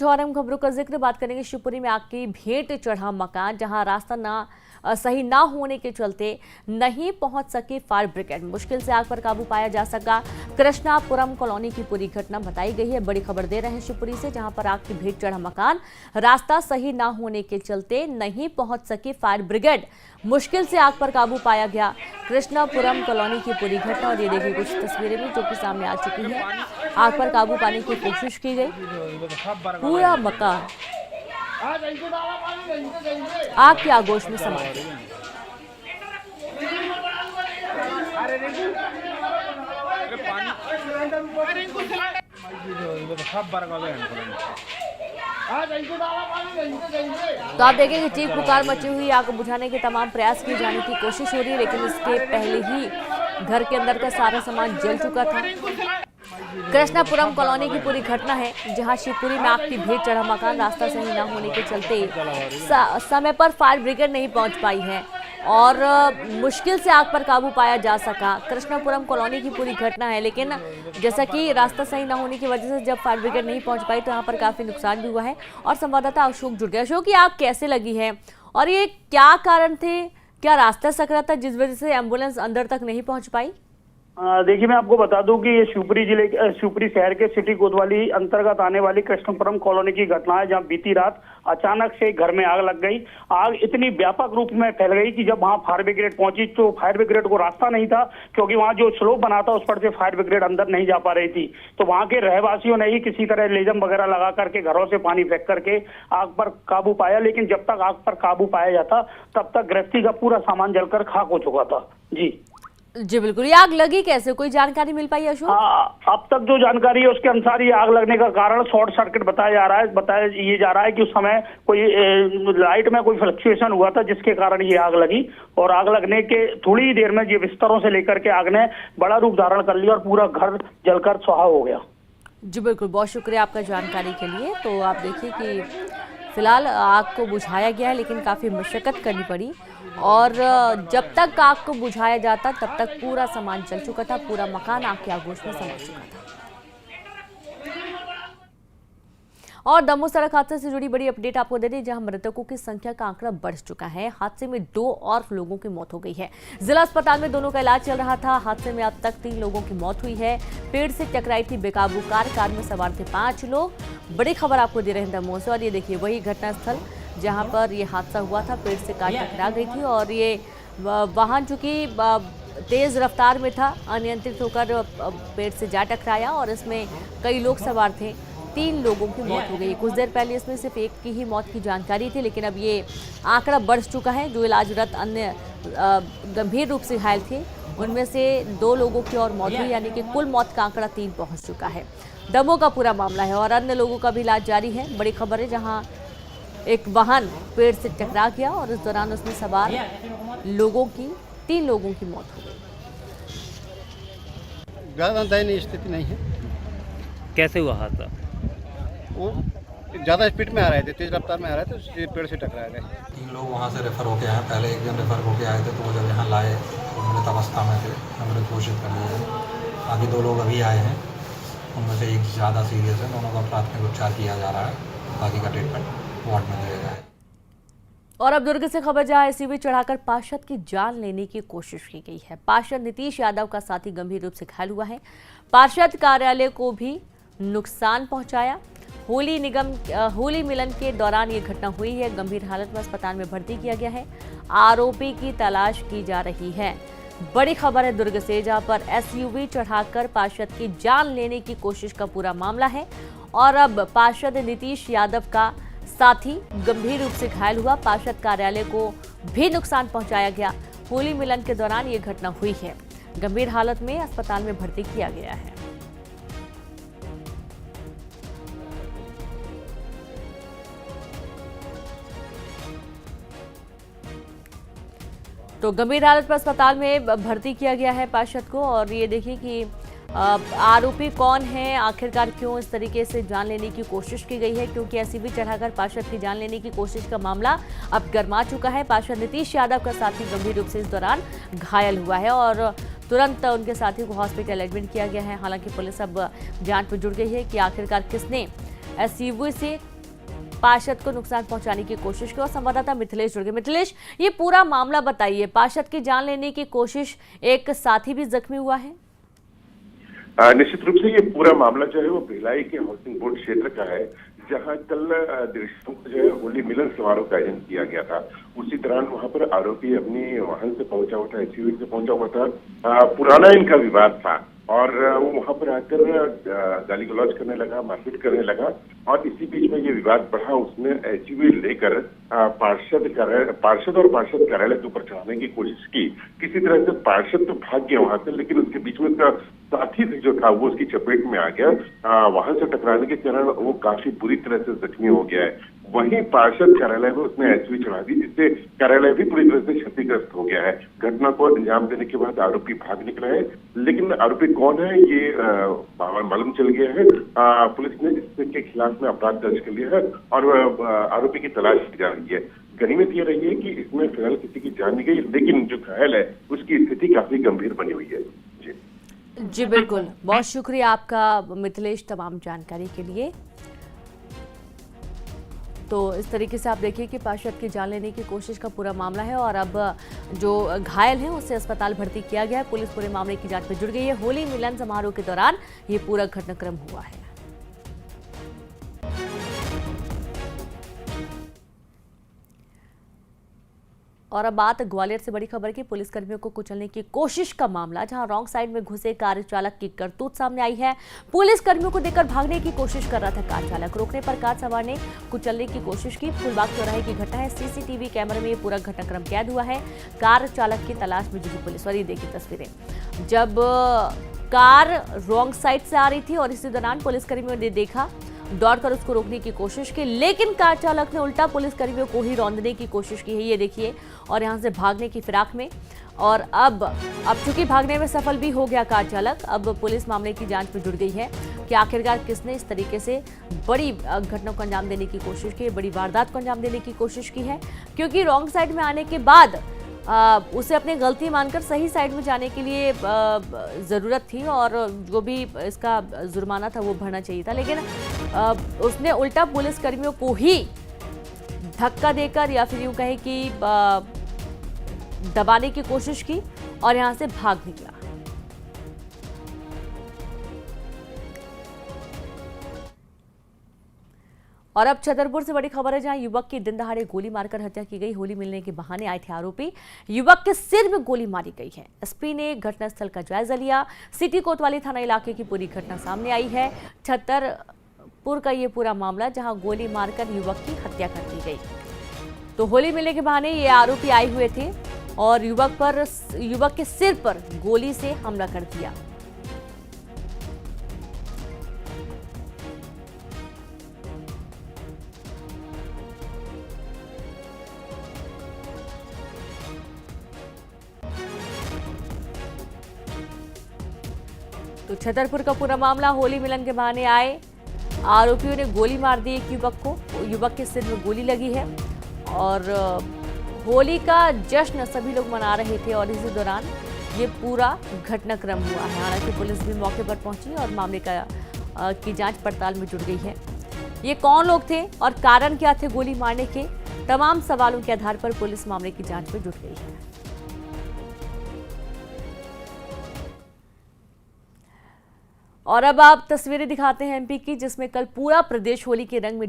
और हम खबरों का जिक्र बात करेंगे। शिवपुरी में आग की भेंट चढ़ा मकान, जहां रास्ता सही ना होने के चलते नहीं पहुंच सके फायर ब्रिगेड। मुश्किल से आग पर काबू पाया जा सका। कृष्णापुरम कॉलोनी की पूरी घटना बताई गई है। बड़ी खबर दे रहे हैं शिवपुरी से, जहां पर आग की भेंट चढ़ा मकान, रास्ता सही ना होने के चलते नहीं पहुंच सके फायर ब्रिगेड। मुश्किल से आग पर काबू पाया गया। कृष्णापुरम कॉलोनी की पूरी घटना, और ये देखिए कुछ तस्वीरें भी जो कि सामने आ चुकी है। आग पर काबू पाने की कोशिश की गई। पूरा मकान आग की आगोश में समा गया। तो आप देखें कि चीख पुकार मची हुई, आग बुझाने के तमाम प्रयास किए जाने की कोशिश हो रही है, लेकिन इसके पहले ही घर के अंदर का सारा सामान जल चुका था। कृष्णापुरम कॉलोनी की पूरी घटना है, जहां शिवपुरी में आग की भेंट चढ़ा मकान, रास्ता सही न होने के चलते समय पर फायर ब्रिगेड नहीं पहुंच पाई है और मुश्किल से आग पर काबू पाया जा सका। कृष्णापुरम कॉलोनी की पूरी घटना है, लेकिन जैसा कि रास्ता सही न होने की वजह से जब फायर ब्रिगेड नहीं पहुंच पाई तो यहाँ पर काफी नुकसान भी हुआ है। और संवाददाता अशोक जुड़ गया। अशोक, ये आग कैसे लगी है और ये क्या कारण थे? क्या रास्ता सकरा था जिस वजह से एम्बुलेंस अंदर तक नहीं पहुंच पाई? देखिए, मैं आपको बता दूं कि ये शिवपुरी शहर के सिटी कोतवाली अंतर्गत आने वाली कृष्णपुरम कॉलोनी की घटना है, जहां बीती रात अचानक से घर में आग लग गई। आग इतनी व्यापक रूप में फैल गई कि जब वहां फायर ब्रिगेड पहुंची तो फायर ब्रिगेड को रास्ता नहीं था, क्योंकि वहां जो स्लोप बना था उस पर से फायर ब्रिगेड अंदर नहीं जा पा रही थी। तो वहां के रहवासियों ने ही किसी तरह लेजम वगैरह लगा करके घरों से पानी फेंक करके आग पर काबू पाया, लेकिन जब तक आग पर काबू पाया जाता तब तक गृहस्थी का पूरा सामान जलकर खाक हो चुका था। जी बिल्कुल। ये आग लगी कैसे, कोई जानकारी मिल पाई अशोक? अब तक जो जानकारी है उसके अनुसार ये आग लगने का कारण शॉर्ट सर्किट बताया ये जा रहा है कि उस समय कोई लाइट में कोई फ्लक्चुएशन हुआ था, जिसके कारण ये आग लगी। और आग लगने के थोड़ी ही देर में ये बिस्तरों से लेकर के आग ने बड़ा रूप धारण कर लिया और पूरा घर जलकर स्वाहा हो गया। जी बिल्कुल, बहुत शुक्रिया आपका जानकारी के लिए। तो आप देखिए कि फिलहाल आग को बुझाया गया है, लेकिन काफ़ी मशक्कत करनी पड़ी और जब तक आग को बुझाया जाता तब तक पूरा सामान जल चुका था, पूरा मकान आग की आगोश में समा चुका था। और दमोह सड़क हादसे से जुड़ी बड़ी अपडेट आपको दे दें, जहां मृतकों की संख्या का आंकड़ा बढ़ चुका है। हादसे में 2 और लोगों की मौत हो गई है। जिला अस्पताल में दोनों का इलाज चल रहा था। हादसे में अब तक 3 लोगों की मौत हुई है। पेड़ से टकराई थी बेकाबू कार में सवार थे 5 लोग। बड़ी खबर आपको दे रहे हैं दमोह से, और ये देखिए वही घटनास्थल जहां पर ये हादसा हुआ था। पेड़ से कार टकरा गई थी और ये वाहन चूंकि तेज रफ्तार में था, अनियंत्रित होकर पेड़ से जा टकराया और इसमें कई लोग सवार थे। 3 लोगों की मौत हो गई। कुछ देर पहले इसमें सिर्फ एक की ही मौत की जानकारी थी, लेकिन अब ये आंकड़ा बढ़ चुका है। जो इलाजरत अन्य गंभीर रूप से घायल थे उनमें से 2 लोगों की और मौत हुई, यानी कि कुल मौत का आंकड़ा 3 पहुंच चुका है। दमोह का पूरा मामला है और अन्य लोगों का भी इलाज जारी है। बड़ी खबर है, जहां एक वाहन पेड़ से टकरा गया और इस दौरान उसमें सवार 3 लोगों की मौत हो गई। ज़्यादा दयनीय स्थिति नहीं है। कैसे हुआ हादसा? वो ज़्यादा स्पीड में आ रहे थे, तेज रफ्तार में आ रहे थे, उससे पेड़ से टकरा गए। 3 लोग वहाँ से रेफ़र होके आए। पहले एक जन रेफ़र होके आए थे, तो वो जब यहाँ लाए तो मृत अवस्था में थे, हमने घोषित कर दिया है। बाकी 2 लोग अभी आए हैं, उनमें से एक ज़्यादा सीरियस है, दोनों का प्राथमिक उपचार किया जा रहा है। बाकी का ट्रीटमेंट वार्ड में दिया जाए। और अब दुर्ग से खबर, जहां एसयूवी चढ़ाकर पार्षद की जान लेने की कोशिश की गई है। पार्षद नीतीश यादव का साथी गंभीर रूप से घायल हुआ है। पार्षद कार्यालय को भी नुकसान पहुंचाया। होली मिलन के दौरान ये घटना हुई है। गंभीर हालत में अस्पताल में भर्ती किया गया है। आरोपी की तलाश की जा रही है। बड़ी खबर है दुर्ग से, जहां पर एसयूवी चढ़ाकर पार्षद की जान लेने की कोशिश का पूरा मामला है। और अब पार्षद नीतीश यादव का साथी गंभीर रूप से घायल हुआ। पार्षद कार्यालय को भी नुकसान पहुंचाया गया। होली मिलन के दौरान ये घटना हुई है। गंभीर हालत में अस्पताल में भर्ती किया गया है। तो गंभीर हालत पर अस्पताल में भर्ती किया गया है पार्षद को। और ये देखिए कि आरोपी कौन है, आखिरकार क्यों इस तरीके से जान लेने की कोशिश की गई है, क्योंकि एसयूवी चढ़ाकर पार्षद की जान लेने की कोशिश का मामला अब गर्मा चुका है। पार्षद नीतीश यादव का साथी गंभीर रूप से इस दौरान घायल हुआ है और तुरंत उनके साथी को हॉस्पिटल एडमिट किया गया है। हालांकि पुलिस अब जांच में जुट गई है कि आखिरकार किसने एसयूवी से पार्षद को नुकसान पहुंचाने की कोशिश की। और संवाददाता मिथिलेश जुड़ गए। मिथिलेश, ये पूरा मामला बताइए। पार्षद की जान लेने की कोशिश, एक साथी भी जख्मी हुआ है। निश्चित रूप से ये पूरा मामला जो है वो भिलाई के हाउसिंग बोर्ड क्षेत्र का है, जहां कल दृश्यों को जो है होली मिलन समारोह का आयोजन किया गया था। उसी दौरान वहां पर आरोपी अपनी वाहन से पहुंचा हुआ था, एसयूवी से पहुंचा हुआ था। पुराना इनका विवाद था और वो वहां पर आकर गाली गलौज करने लगा, मारपीट करने लगा और इसी बीच में ये विवाद बढ़ा। उसने एसयूवी लेकर पार्षद और पार्षद कार्यालय के ऊपर चढ़ाने की कोशिश की। किसी तरह से पार्षद तो भाग गया वहां से, लेकिन उसके बीच में उसका साथी जो था वो उसकी चपेट में आ गया। वाहन से टकराने के कारण वो काफी बुरी तरह से जख्मी हो गया है। वहीं पार्षद कार्यालय में उसने एसयूवी चढ़ा दी, जिससे कार्यालय भी पूरी तरह से क्षतिग्रस्त हो गया है। घटना को अंजाम देने के बाद आरोपी भाग निकला है, लेकिन आरोपी कौन है ये मालूम चल गया है। पुलिस ने इसके खिलाफ में अपराध दर्ज कर लिया है और आरोपी की तलाश की जा रही है। गनीमत ये रही है कि इसमें फिलहाल किसी की जान नहीं गई, लेकिन जो घायल है उसकी स्थिति काफी गंभीर बनी हुई है। जी बिल्कुल, बहुत शुक्रिया आपका मिथिलेश तमाम जानकारी के लिए। तो इस तरीके से आप देखिए कि पार्षद की जान लेने की कोशिश का पूरा मामला है और अब जो घायल हैं उसे अस्पताल भर्ती किया गया है। पुलिस पूरे मामले की जांच में जुट गई है। होली मिलन समारोह के दौरान ये पूरा घटनाक्रम हुआ है। और अब बात ग्वालियर से बड़ी खबर की। पुलिसकर्मियों को कुचलने की कोशिश का मामला, जहां रॉन्ग साइड में घुसे कार चालक की करतूत सामने आई है। पुलिसकर्मियों को देखकर भागने की कोशिश कर रहा था कार चालक। रोकने पर कार सवार ने कुचलने की कोशिश की। फूलबाग चौराहे की घटना है। सीसीटीवी कैमरे में ये पूरा घटनाक्रम कैद हुआ है। कार चालक की तलाश में जुटी पुलिस। और ये देखिए तस्वीरें, जब कार रॉन्ग साइड से आ रही थी और इसी दौरान पुलिसकर्मियों ने देखा, दौड़कर उसको रोकने की कोशिश की, लेकिन कार चालक ने उल्टा पुलिसकर्मियों को ही रौंदने की कोशिश की है। ये देखिए, और यहां से भागने की फिराक में। और अब चूंकि भागने में सफल भी हो गया कार चालक, अब पुलिस मामले की जांच में जुट गई है कि आखिरकार किसने इस तरीके से बड़ी घटना को अंजाम देने की कोशिश की, बड़ी वारदात को अंजाम देने की कोशिश की है। क्योंकि रॉन्ग साइड में आने के बाद उसे अपनी गलती मानकर सही साइड में जाने के लिए ज़रूरत थी और जो भी इसका जुर्माना था वो भरना चाहिए था, लेकिन उसने उल्टा पुलिसकर्मियों को ही धक्का देकर या फिर यूं कहे कि दबाने की कोशिश की और यहां से भाग निकला। और अब छतरपुर से बड़ी खबर है, जहां युवक की दिन दहाड़े गोली मारकर हत्या की गई। होली मिलने के बहाने आए थे आरोपी। युवक के सिर में गोली मारी गई है। एसपी ने घटनास्थल का जायजा लिया। सिटी कोतवाली थाना इलाके की पूरी घटना सामने आई है। छतरपुर का ये पूरा मामला, जहां गोली मारकर युवक की हत्या कर दी गई। तो होली मिलने के बहाने ये आरोपी आए हुए थे और युवक के सिर पर गोली से हमला कर दिया। तो छतरपुर का पूरा मामला, होली मिलन के बहाने आए आरोपियों ने गोली मार दी एक युवक को। युवक के सिर में गोली लगी है और होली का जश्न सभी लोग मना रहे थे और इसी दौरान ये पूरा घटनाक्रम हुआ है। हालांकि पुलिस भी मौके पर पहुंची और मामले की जांच पड़ताल में जुट गई है। ये कौन लोग थे और कारण क्या थे गोली मारने के, तमाम सवालों के आधार पर पुलिस मामले की जांच में जुट गई है। और अब आप तस्वीरें दिखाते हैं एमपी की, जिसमें कल पूरा प्रदेश होली के रंग में